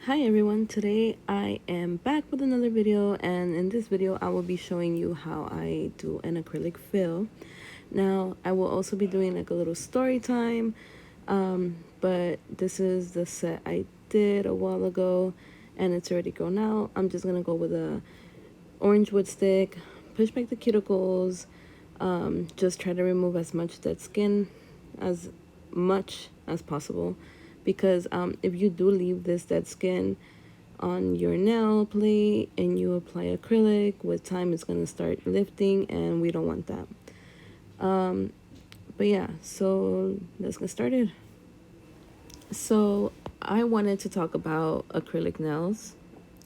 Hi everyone, today I am back with another video, and in this video I will be showing you how I do an acrylic fill. Now I will also be doing like a little story time, but this is the set I did a while ago and it's already grown out. I'm just gonna go with a orange wood stick, push back the cuticles, just try to remove as much dead skin as much as possible, because if you do leave this dead skin on your nail plate and you apply acrylic, with time it's going to start lifting and we don't want that. But yeah, so let's get started. So I wanted to talk about acrylic nails.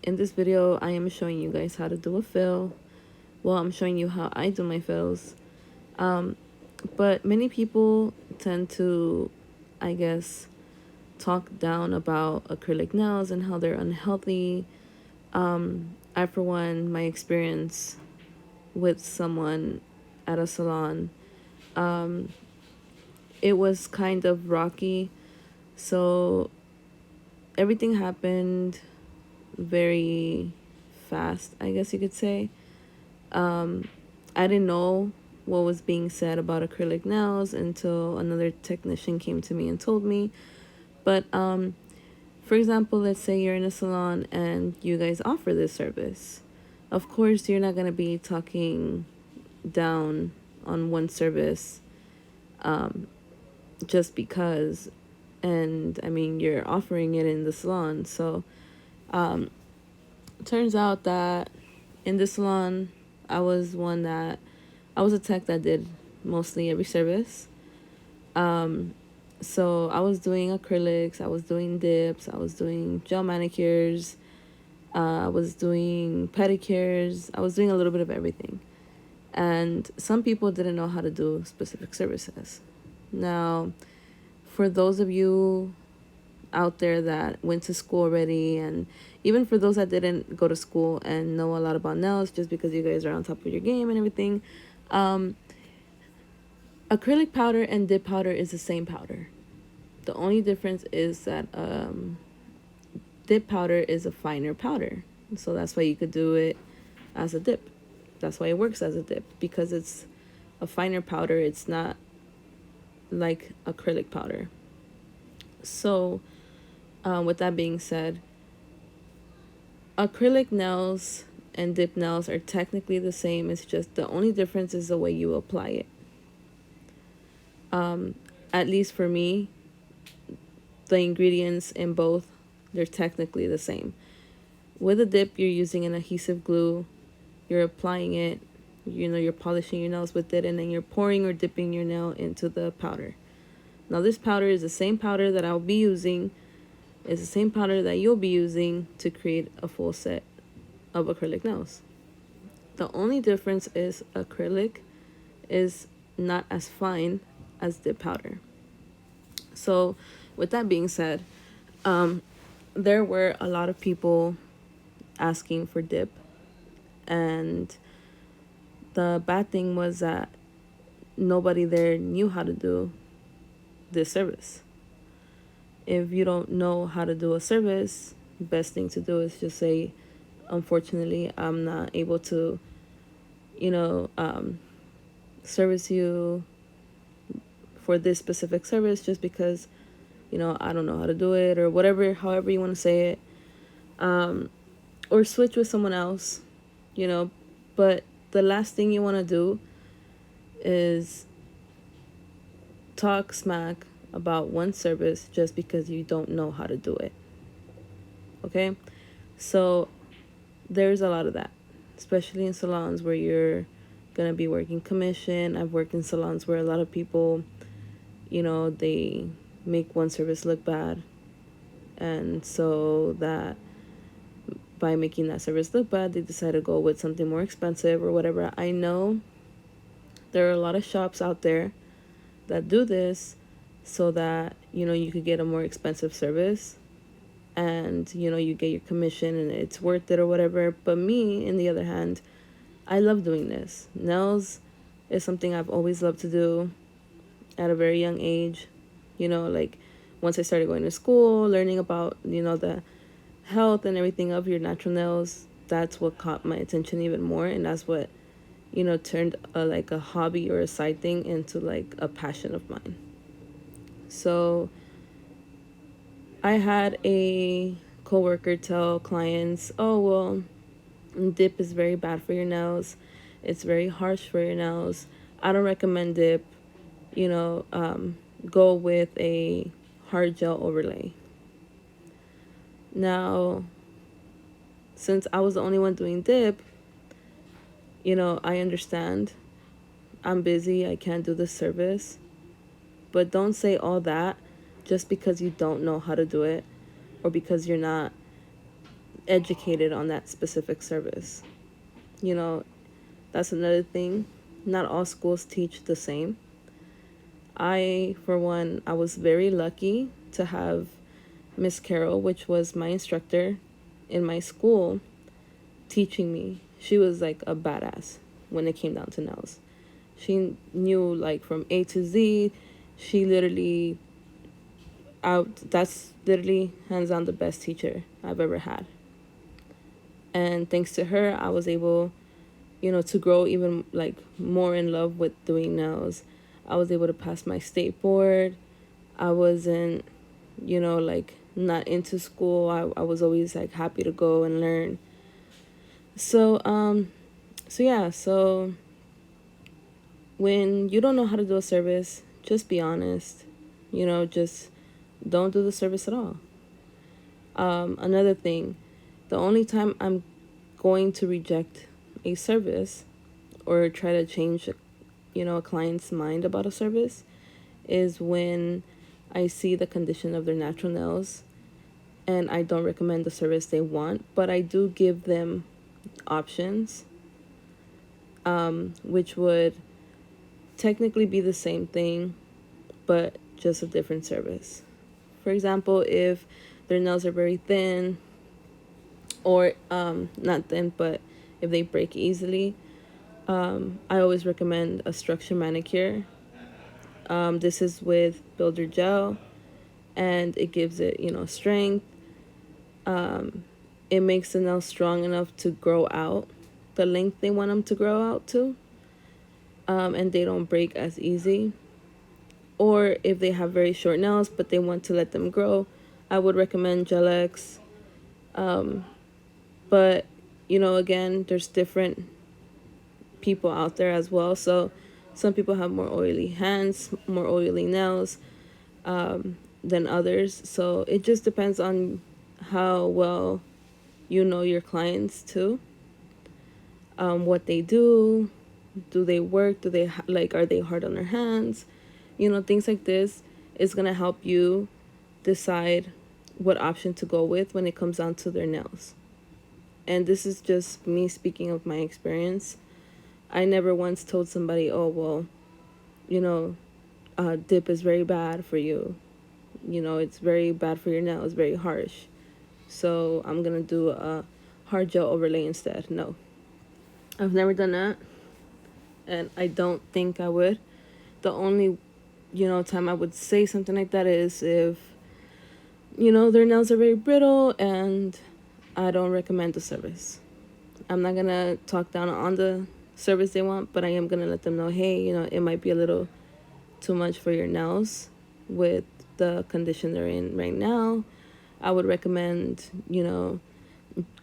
In this video I am showing you guys how to do a fill. Well, I'm showing you how I do my fills. But many people tend to, I guess, talk down about acrylic nails and how they're unhealthy. I, for one, my experience with someone at a salon, it was kind of rocky. So everything happened very fast, I guess you could say. I didn't know what was being said about acrylic nails until another technician came to me and told me. But for example, let's say you're in a salon and you guys offer this service. Of course, you're not going to be talking down on one service just because. And I mean, you're offering it in the salon. So it turns out that in the salon, I was a tech that did mostly every service. So I was doing acrylics, I was doing dips, I was doing gel manicures, I was doing pedicures, I was doing a little bit of everything. And some people didn't know how to do specific services. Now, for those of you out there that went to school already, and even for those that didn't go to school and know a lot about nails just because you guys are on top of your game and everything, acrylic powder and dip powder is the same powder. The only difference is that dip powder is a finer powder. So that's why you could do it as a dip. That's why it works as a dip, because it's a finer powder. It's not like acrylic powder. So with that being said, acrylic nails and dip nails are technically the same. It's just the only difference is the way you apply it. At least for me, the ingredients in both, they're technically the same. With a dip, you're using an adhesive glue, you're applying it, you're polishing your nails with it, and then you're pouring or dipping your nail into the powder. Now this powder is the same powder that I'll be using, it's the same powder that you'll be using to create a full set of acrylic nails. The only difference is acrylic is not as fine as dip powder. So with that being said, there were a lot of people asking for dip, and the bad thing was that nobody there knew how to do this service. If you don't know how to do a service, best thing to do is just say, unfortunately, I'm not able to, service you for this specific service just because, I don't know how to do it, or whatever, however you want to say it. Or switch with someone else, but the last thing you want to do is talk smack about one service just because you don't know how to do it. Okay? So there's a lot of that, especially in salons where you're gonna be working commission. I've worked in salons where a lot of people, they make one service look bad, and so that by making that service look bad, they decide to go with something more expensive or whatever. I know there are a lot of shops out there that do this so that, you could get a more expensive service and, you get your commission and it's worth it or whatever. But me, on the other hand, I love doing this. Nails is something I've always loved to do at a very young age. Like once I started going to school, learning about, the health and everything of your natural nails, that's what caught my attention even more, and that's what, turned like a hobby or a side thing into like a passion of mine. So I had a coworker tell clients, "Oh, well, dip is very bad for your nails. It's very harsh for your nails. I don't recommend dip. You know, go with a hard gel overlay." Now, since I was the only one doing dip, I understand. I'm busy. I can't do this service. But don't say all that just because you don't know how to do it or because you're not educated on that specific service. You know, that's another thing. Not all schools teach the same. For one, I was very lucky to have Miss Carol, which was my instructor in my school, teaching me. She was like a badass when it came down to nails. She knew like from A to Z. She literally that's literally hands down the best teacher I've ever had. And thanks to her, I was able, to grow even like more in love with doing nails. I was able to pass my state board. I wasn't, like not into school. I was always like happy to go and learn. So when you don't know how to do a service, just be honest. Just don't do the service at all. Another thing, the only time I'm going to reject a service or try to change, a client's mind about a service is when I see the condition of their natural nails and I don't recommend the service they want, but I do give them options, which would technically be the same thing, but just a different service. For example, if their nails are very thin, or not thin, but if they break easily, I always recommend a structure manicure. This is with builder gel, and it gives it, strength. It makes the nails strong enough to grow out the length they want them to grow out to, and they don't break as easy. Or if they have very short nails but they want to let them grow, I would recommend Gel X. But again, there's different people out there as well. So some people have more oily hands, more oily nails, than others. So it just depends on how well you know your clients too. What they do they work? Do they like? Are they hard on their hands? Things like this is gonna help you decide what option to go with when it comes down to their nails. And this is just me speaking of my experience. I never once told somebody, "Oh, well, dip is very bad for you. It's very bad for your nails. It's very harsh. So I'm gonna do a hard gel overlay instead." No, I've never done that, and I don't think I would. The only, time I would say something like that is if, their nails are very brittle and I don't recommend the service. I'm not gonna talk down on the service they want, but I am gonna let them know, hey, it might be a little too much for your nails with the condition they're in right now. I would recommend,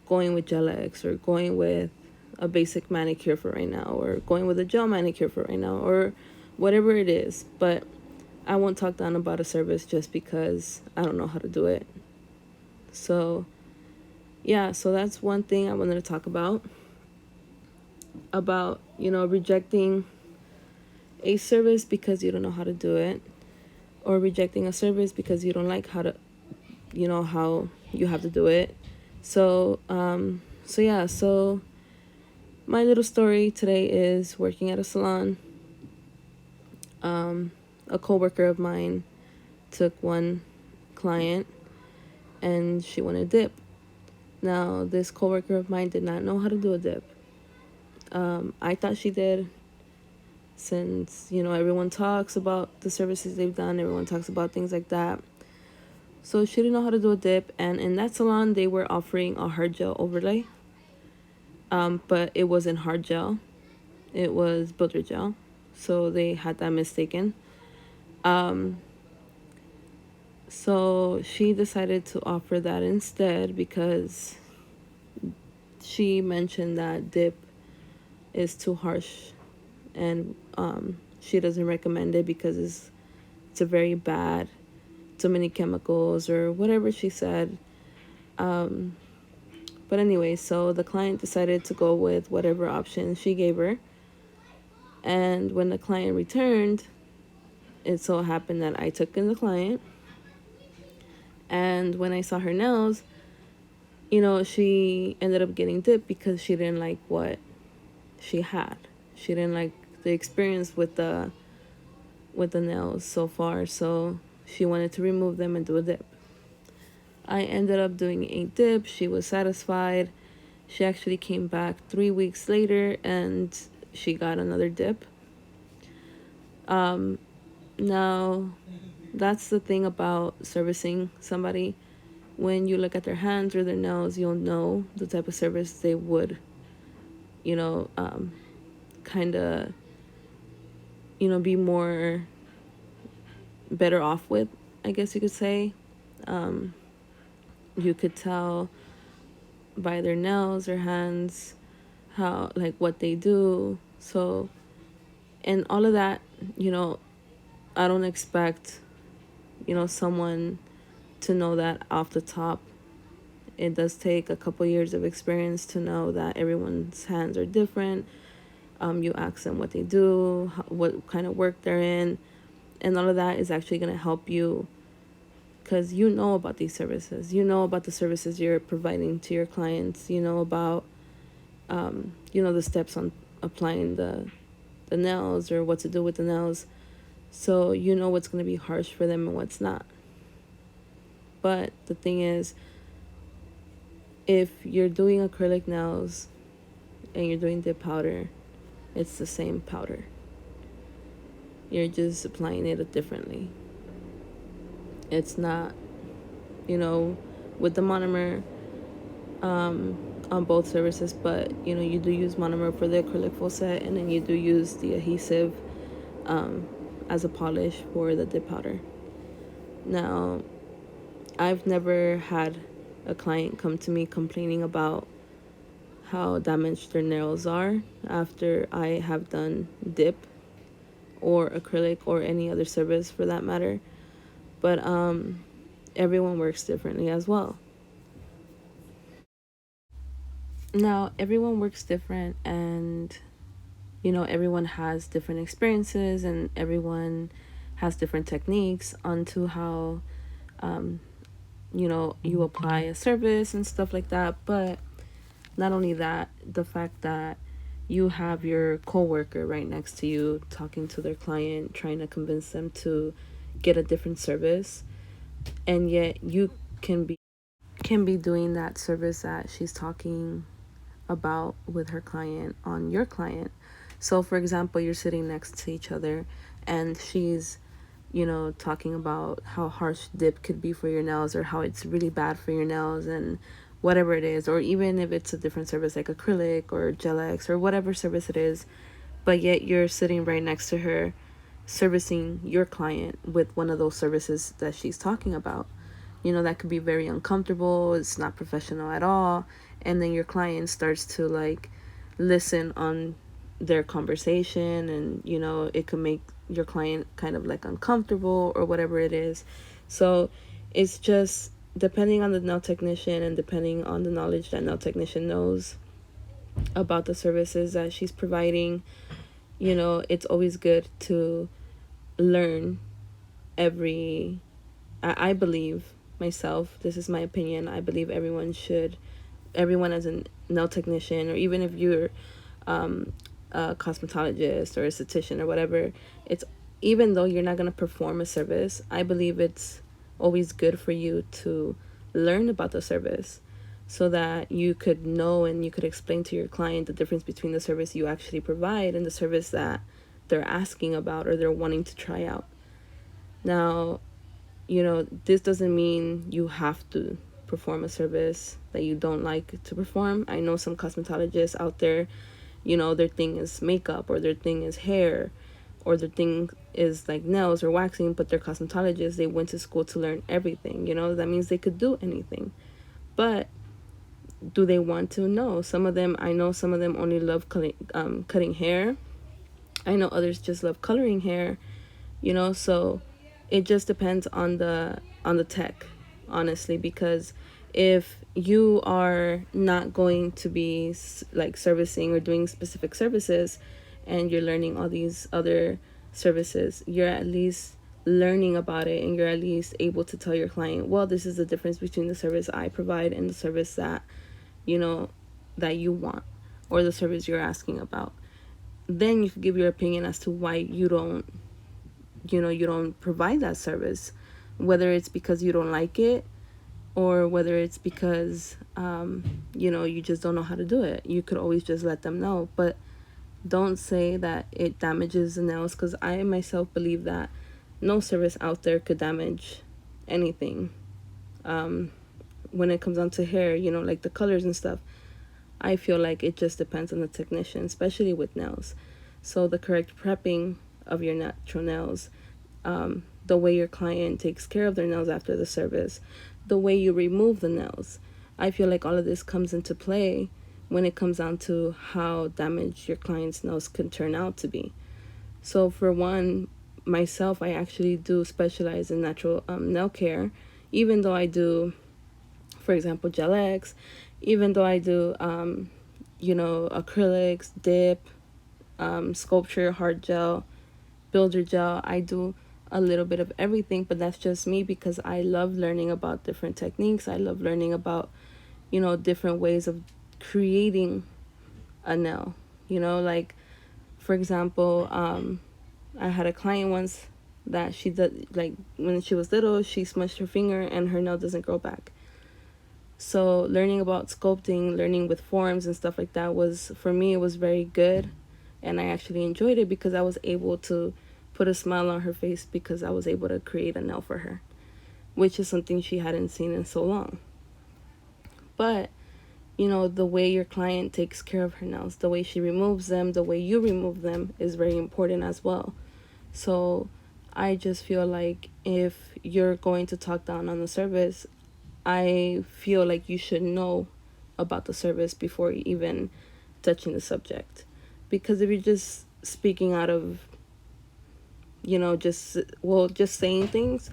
going with Gel X or going with a basic manicure for right now, or going with a gel manicure for right now, or whatever it is. But I won't talk down about a service just because I don't know how to do it. So yeah, so that's one thing I wanted to talk about, rejecting a service because you don't know how to do it, or rejecting a service because you don't like how you have to do it. So my little story today is working at a salon. A coworker of mine took one client and she wanted dip. Now, this coworker of mine did not know how to do a dip. I thought she did, since, everyone talks about the services they've done, everyone talks about things like that. So she didn't know how to do a dip, and in that salon they were offering a hard gel overlay, but it wasn't hard gel, it was builder gel. So they had that mistaken. Um, so she decided to offer that instead because she mentioned that dip is too harsh, and she doesn't recommend it because it's a very bad, too many chemicals or whatever she said. Um, but anyway, so the client decided to go with whatever option she gave her. And when the client returned, it so happened that I took in the client. And when I saw her nails, she ended up getting dipped because she didn't like what she had. She didn't like the experience with the nails so far, so she wanted to remove them and do a dip. I ended up doing a dip. She was satisfied. She actually came back 3 weeks later and she got another dip. Now, that's the thing about servicing somebody. When you look at their hands or their nails, you'll know the type of service they would, you know, kind of, be more better off with, I guess you could say. You could tell by their nails or hands how, like, what they do. So, and all of that, you know, I don't expect, someone to know that off the top. It does take a couple years of experience to know that everyone's hands are different. You ask them what they do, what kind of work they're in, and all of that is actually going to help you because you know about these services. You know about the services you're providing to your clients. You know about, the steps on applying the nails or what to do with the nails. So you know what's going to be harsh for them and what's not. But the thing is, if you're doing acrylic nails and you're doing dip powder, it's the same powder. You're just applying it differently. It's not, with the monomer on both services, but you do use monomer for the acrylic full set, and then you do use the adhesive as a polish for the dip powder. Now, I've never had a client come to me complaining about how damaged their nails are after I have done dip or acrylic or any other service for that matter. But everyone works differently as well. Now, everyone works different, and everyone has different experiences, and everyone has different techniques onto how you apply a service and stuff like that. But not only that, the fact that you have your coworker right next to you talking to their client, trying to convince them to get a different service, and yet you can be doing that service that she's talking about with her client on your client. So for example, you're sitting next to each other and she's talking about how harsh dip could be for your nails, or how it's really bad for your nails, and whatever it is, or even if it's a different service like acrylic or Gel-X or whatever service it is, but yet you're sitting right next to her servicing your client with one of those services that she's talking about. That could be very uncomfortable. It's not professional at all. And then your client starts to like listen on their conversation, and it could make your client kind of like uncomfortable or whatever it is. So it's just depending on the nail technician and depending on the knowledge that nail technician knows about the services that she's providing. It's always good to learn every I believe myself, this is my opinion, I believe everyone as a nail technician, or even if you're a cosmetologist or a esthetician or whatever, it's, even though you're not going to perform a service, I believe it's always good for you to learn about the service so that you could know and you could explain to your client the difference between the service you actually provide and the service that they're asking about or they're wanting to try out. Now, this doesn't mean you have to perform a service that you don't like to perform. I know some cosmetologists out there, their thing is makeup, or their thing is hair, or their thing is like nails or waxing, but they're cosmetologists. They went to school to learn everything. That means they could do anything. But do they want to? No. I know some of them only love cutting hair. I know others just love coloring hair. So it just depends on the tech, honestly, because if you are not going to be like servicing or doing specific services, and you're learning all these other services, you're at least learning about it, and you're at least able to tell your client, well, this is the difference between the service I provide and the service you know that you want, or the service you're asking about. Then you can give your opinion as to why you don't provide that service, whether it's because you don't like it, or whether it's because you just don't know how to do it. You could always just let them know, but don't say that it damages the nails, because I myself believe that no service out there could damage anything. When it comes down to hair, like the colors and stuff, I feel like it just depends on the technician, especially with nails. So the correct prepping of your natural nails, the way your client takes care of their nails after the service, the way you remove the nails. I feel like all of this comes into play when it comes down to how damaged your client's nails can turn out to be. So for one, myself, I actually do specialize in natural nail care, even though I do, for example, Gel X, even though I do, acrylics, dip, sculpture, hard gel, builder gel. I do a little bit of everything, but that's just me, because I love learning about different techniques. I love learning about, different ways of creating a nail. Like, for example, I had a client once that she did, like, when she was little, she smushed her finger and her nail doesn't grow back. So learning about sculpting, learning with forms and stuff like that was, for me, it was very good. And I actually enjoyed it because I was able to put a smile on her face, because I was able to create a nail for her, which is something she hadn't seen in so long. But, the way your client takes care of her nails, the way she removes them, the way you remove them is very important as well. So I just feel like if you're going to talk down on the service, I feel like you should know about the service before even touching the subject. Because if you're just speaking out of, just saying things,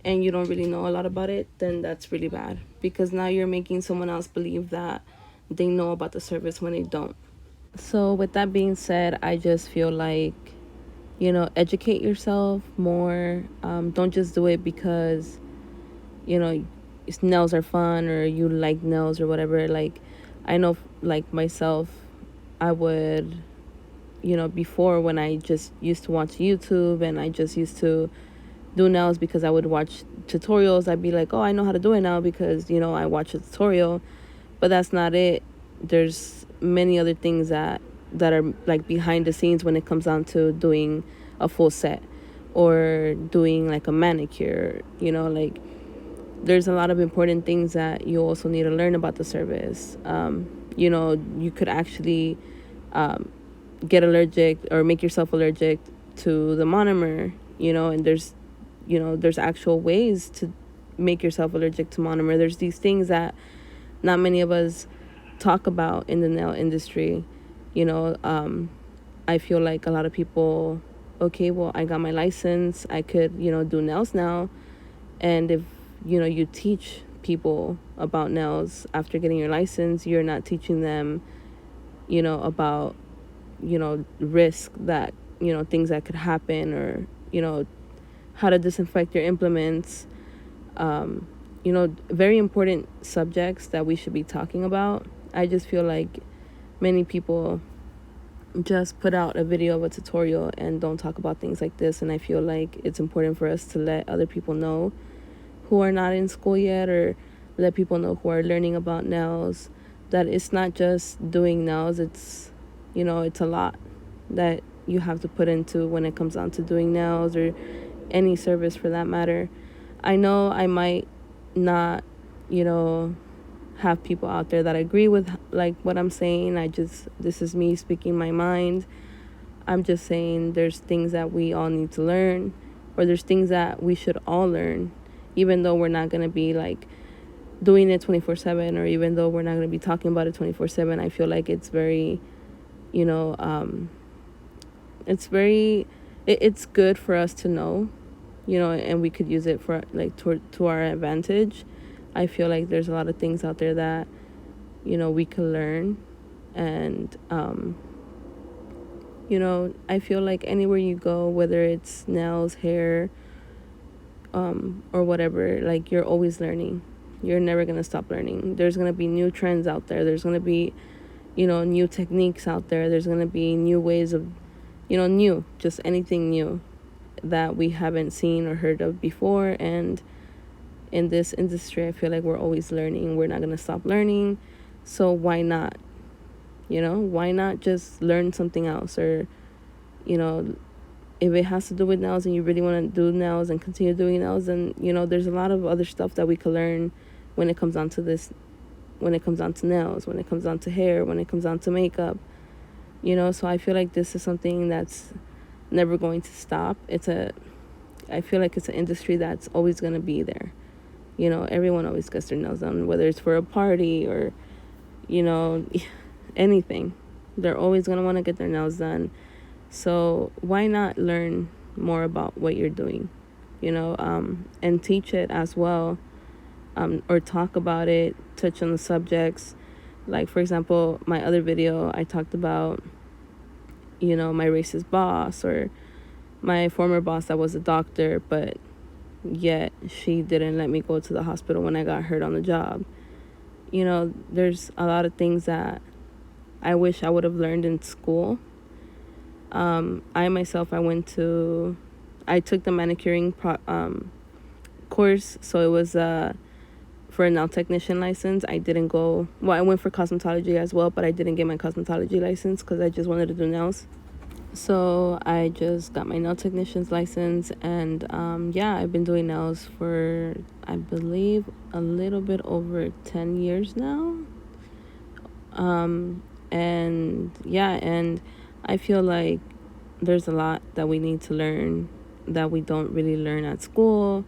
and you don't really know a lot about it, then that's really bad. Because now you're making someone else believe that they know about the service when they don't. So with that being said, I just feel like, educate yourself more. Don't just do it because, you know, nails are fun, or you like nails or whatever. Like, I know, like myself, I would, before, when I just used to watch YouTube and I just used to do nails because I would watch tutorials, I'd be like, oh, I know how to do it now because, I watched a tutorial. But that's not it. There's many other things that are like behind the scenes when it comes down to doing a full set, or doing like a manicure. Like, there's a lot of important things that you also need to learn about the service. You could actually get allergic or make yourself allergic to the monomer, and there's actual ways to make yourself allergic to monomer. There's these things that not many of us talk about in the nail industry. I feel like a lot of people, okay, well, I got my license, I could, do nails now. And if, you teach people about nails after getting your license, you're not teaching them, about, risk that, things that could happen, or, how to disinfect your implements. Very important subjects that we should be talking about. I just feel like many people just put out a video of a tutorial and don't talk about things like this. And I feel like it's important for us to let other people know who are not in school yet, or let people know who are learning about nails, that it's not just doing nails. It's, it's a lot that you have to put into when it comes down to doing nails, or any service for that matter. I know I might not, you know, have people out there that agree with like what I'm saying. This is me speaking my mind. I'm just saying there's things that we all need to learn, or there's things that we should all learn, even though we're not going to be like doing it 24/7, or even though we're not going to be talking about it 24/7. I feel like it's very, you know, it's very, it's good for us to know, you know, and we could use it for like to our advantage. I feel like there's a lot of things out there that, you know, we can learn. And you know, I feel like anywhere you go, whether it's nails, hair, or whatever, like you're always learning. You're never gonna stop learning. There's gonna be new trends out there. There's gonna be, you know, new techniques out there. There's gonna be new ways of, you know, new, just anything new that we haven't seen or heard of before. And in this industry, I feel like we're always learning. We're not gonna stop learning. So why not? You know, why not just learn something else? Or, you know, if it has to do with nails and you really want to do nails and continue doing nails, then, you know, there's a lot of other stuff that we could learn when it comes down to this, when it comes down to nails, when it comes down to hair, when it comes down to makeup, you know. So I feel like this is something that's never going to stop. I feel like it's an industry that's always going to be there. You know, everyone always gets their nails done, whether it's for a party or, you know, anything. They're always going to want to get their nails done. So why not learn more about what you're doing, you know, and teach it as well, or talk about it, touch on the subjects. Like, for example, my other video, I talked about, you know, my racist boss, or my former boss that was a doctor, but yet she didn't let me go to the hospital when I got hurt on the job. You know, there's a lot of things that I wish I would have learned in school. I myself, I took the manicuring course, so it was for a nail technician license. I didn't go, well, I went for cosmetology as well, but I didn't get my cosmetology license because I just wanted to do nails. So I just got my nail technician's license, and yeah, I've been doing nails for, I believe, a little bit over 10 years now. And yeah, and I feel like there's a lot that we need to learn that we don't really learn at school,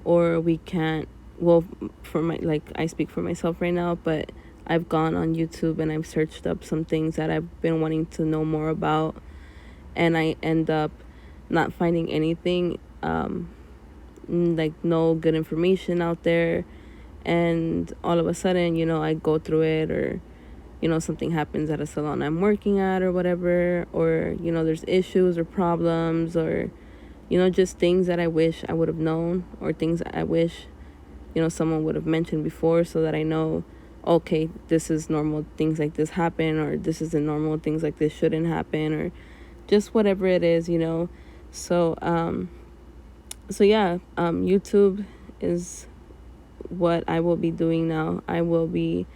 or we can't, well, for my, like, I speak for myself right now, but I've gone on YouTube and I've searched up some things that I've been wanting to know more about, and I end up not finding anything, like no good information out there. And all of a sudden, you know, I go through it, or, you know, something happens at a salon I'm working at or whatever, or, you know, there's issues or problems, or, you know, just things that I wish I would have known, or things that I wish, you know, someone would have mentioned before, so that I know, okay, this is normal, things like this happen, or this isn't normal, things like this shouldn't happen, or just whatever it is, you know. So yeah, YouTube is what I will be doing now. I will be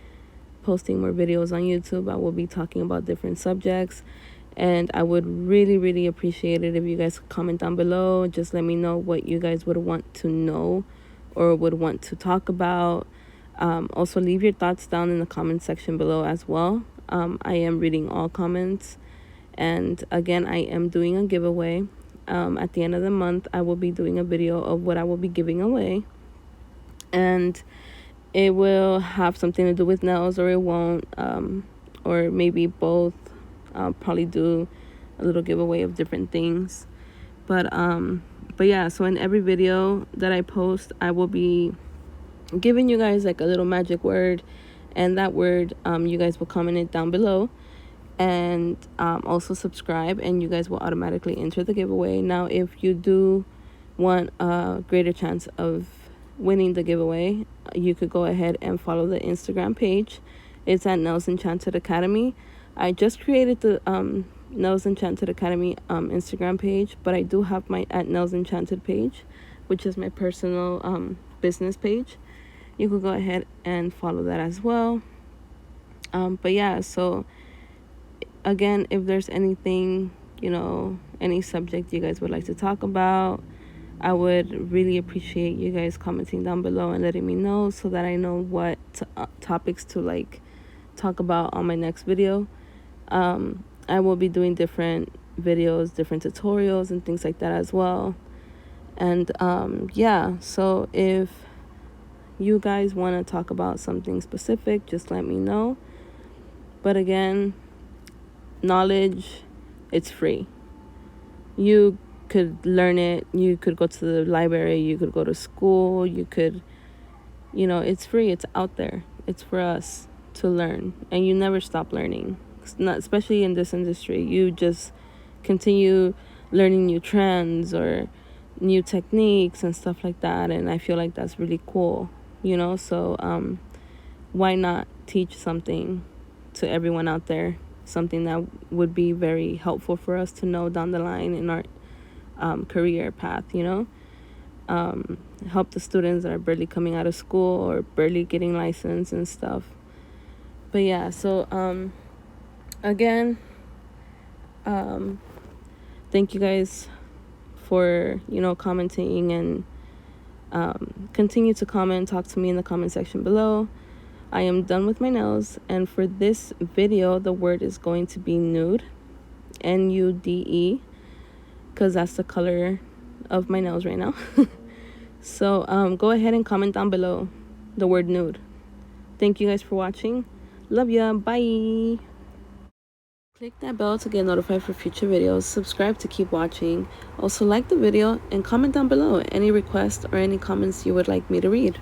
posting more videos on YouTube. I will be talking about different subjects, and I would really, really appreciate it if you guys comment down below. Just let me know what you guys would want to know or would want to talk about. Also, leave your thoughts down in the comment section below as well. I am reading all comments. And again, I am doing a giveaway. At the end of the month, I will be doing a video of what I will be giving away. And it will have something to do with nails, or it won't, or maybe both. I'll probably do a little giveaway of different things. But yeah, so in every video that I post, I will be giving you guys like a little magic word, and that word, you guys will comment it down below. And also subscribe, and you guys will automatically enter the giveaway. Now, if you do want a greater chance of winning the giveaway, you could go ahead and follow the Instagram page. It's at Nails Enchanted Academy. I just created the Nails Enchanted Academy Instagram page, but I do have my at Nails Enchanted page, which is my personal business page. You could go ahead and follow that as well. But yeah, so again, if there's anything, you know, any subject you guys would like to talk about, I would really appreciate you guys commenting down below and letting me know so that I know what topics to like talk about on my next video. I will be doing different videos, different tutorials and things like that as well. And yeah, so if you guys want to talk about something specific, just let me know. But again, knowledge, it's free. You could learn it. You could go to the library. You could go to school. You could, it's free. It's out there. It's for us to learn. And you never stop learning. Especially in this industry. You just continue learning new trends or new techniques and stuff like that. And I feel like that's really cool, So why not teach something to everyone out there? Something that would be very helpful for us to know down the line in our career path, help the students that are barely coming out of school or barely getting licensed and stuff. But yeah, so again, thank you guys for commenting, and continue to comment, talk to me in the comment section below. I am done with my nails, and for this video the word is going to be nude, Nude, because that's the color of my nails right now. So go ahead and comment down below the word nude. Thank you guys for watching. Love ya. Bye. Click that bell to get notified for future videos. Subscribe to keep watching. Also like the video and comment down below any requests or any comments you would like me to read.